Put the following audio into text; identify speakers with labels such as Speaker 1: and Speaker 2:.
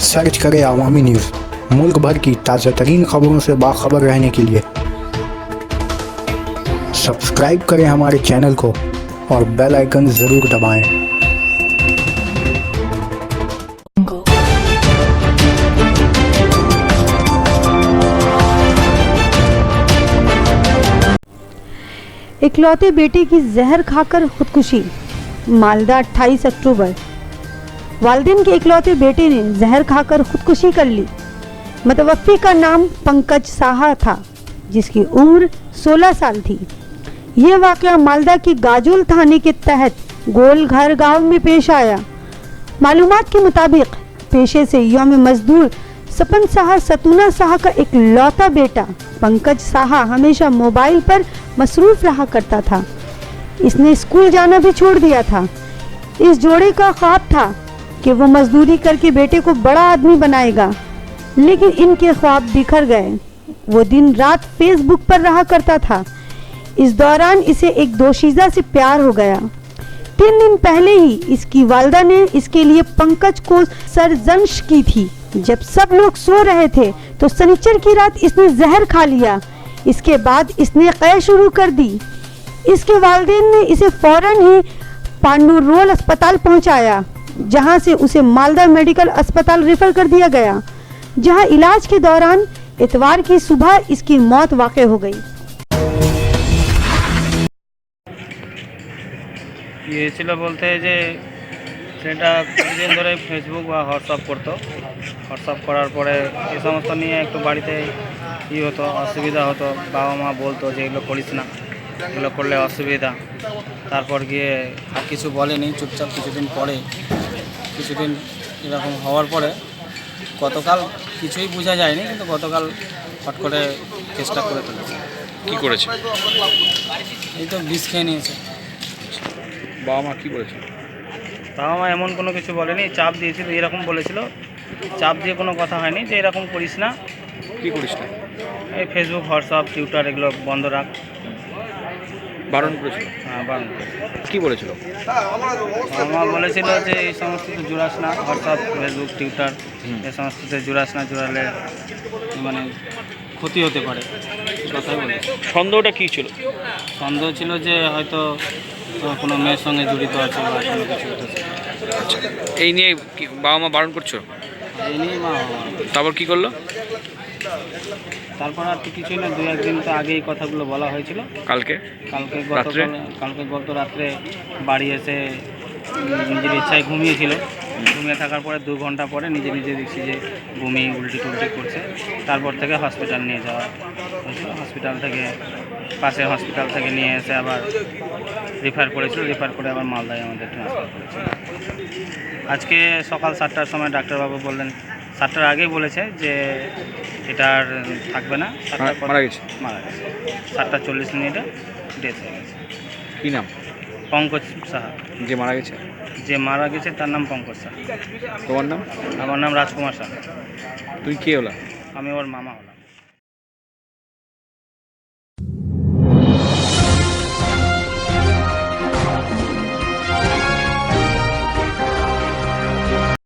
Speaker 1: Search करें अवामी news. मुल्क भर की ताज़ा तरीन खबरों से बाखबर रहने के लिए सब्सक्राइब करें हमारे चैनल को और बेल आइकन ज़रूर दबाएं।
Speaker 2: इकलौते बेटे की जहर खाकर खुदकुशी। मालदा 28 अक्टूबर। वालिदैन के इकलौते बेटे ने जहर खाकर खुदकुशी कर ली। मतवफ़ी का नाम पंकज साहा था, जिसकी उम्र 16 साल थी। यह वाक़या मालदा के गाजोल थाने के तहत गोलघर गांव में पेश आया। मालूमात के मुताबिक पेशे से यौम मजदूर सपन साहा सतूना साहा का इकलौता बेटा पंकज साहा हमेशा मोबाइल पर मसरूफ रहा करता था। इसने स्कूल जाना भी छोड़ दिया था। इस जोड़े का ख्वाब था कि वो मजदूरी करके बेटे को बड़ा आदमी बनाएगा, लेकिन इनके ख्वाब बिखर गए। वो दिन रात फेसबुक पर रहा करता था। इस दौरान इसे एक दोशीज़ा से प्यार हो गया। 3 दिन पहले ही इसकी वालिदा ने इसके लिए पंकज को सरजंश की थी। जब सब लोग सो रहे थे तो शनिचर की रात इसने जहर खा लिया। इसके बाद इसने कै शुरू कर दी। इसके वालिदैन ने इसे फौरन ही पांडू रोल अस्पताल पहुंचाया, जहां से उसे मालदा मेडिकल अस्पताल रेफर कर दिया गया, जहां इलाज के दौरान इतवार की सुबह इसकी मौत वाक़ हो गई।
Speaker 3: ये ছিল বলতে যে সেটা কিছুদিন ধরে ফেসবুক বা হোয়াটসঅ্যাপ করতো। হোয়াটসঅ্যাপ করার পরে এই সমস্ত নিয়ে একটু বাড়িতে হতো, অসুবিধা হতো। বাবা মা বলতো যে এগুলো করিস না, এগুলো করলে অসুবিধা। তারপর গিয়ে আর কিছু বলেনি, চুপচাপ কিছুদিন এরকম হওয়ার পরে গতকাল কিছুই বোঝা যায়নি, কিন্তু গতকাল হট করে চেষ্টা করে ফেলেছে।
Speaker 4: কি করেছে?
Speaker 3: এই তো বিষ খেয়ে নিয়েছে।
Speaker 4: বাবা মা কি বলেছিল?
Speaker 3: বাবা মা এমন কোনো কিছু বলেনি, চাপ দিয়েছিল, এরকম বলেছিল। চাপ দিয়ে কোনো কথা হয়নি যে এরকম করিস না।
Speaker 4: কি করিস না?
Speaker 3: এই ফেসবুক, হোয়াটসঅ্যাপ, টুইটার এগুলো বন্ধ রাখ।
Speaker 4: বারণ করেছিল?
Speaker 3: হ্যাঁ, বারণ করেছিল।
Speaker 4: কি বলেছিল?
Speaker 3: বাবা মা বলেছিল যে এই সমস্ততে জুড়াস না, হোয়াটসঅ্যাপ, ফেসবুক, টুইটার এই সমস্ততে জুড়াস না, জুড়ালে মানে ক্ষতি হতে পারে, কথাই বলে।
Speaker 4: সন্দেহটা কী ছিল?
Speaker 3: সন্দেহ ছিল যে হয়তো কোনো মেয়ের সঙ্গে জড়িত আছে বা কোনো কিছু হতেছে।
Speaker 4: আচ্ছা, এই নিয়ে বাবা মা বারণ করছো?
Speaker 3: এই নিয়ে মা
Speaker 4: তারপর কি করলো?
Speaker 3: তারপর আর তো কিছুই না, 2-1 দিন তো আগে এই কথাগুলো বলা হয়েছিল। কালকে গত রাত্রে বাড়ি এসে নিজের ইচ্ছায় ঘুমিয়েছিল। ঘুমিয়ে থাকার পরে 2 ঘন্টা পরে নিজে দেখছি যে বমি, উল্টি টুলটি করছে। তারপর থেকে হসপিটাল নিয়ে যাওয়া হয়েছিল। পাশের হসপিটাল থেকে নিয়ে এসে আবার রেফার করে আবার মালদায় আমাদের ট্রান্সফার করেছিল। আজকে সকাল 7টার সময় ডাক্তারবাবু বললেন, 7টার আগেই বলেছে যে এটা আর থাকবে না।
Speaker 4: মারা গেছে।
Speaker 3: 7:40 মিনিটে ডেথ হয়ে গেছে।
Speaker 4: কী নাম?
Speaker 3: পঙ্কজ সাহা। যে মারা গেছে তার নাম পঙ্কজ সাহা।
Speaker 4: তোমার নাম?
Speaker 3: আমার নাম রাজকুমার সাহা।
Speaker 4: তুই কে হলা?
Speaker 3: আমি ওর মামা হলাম।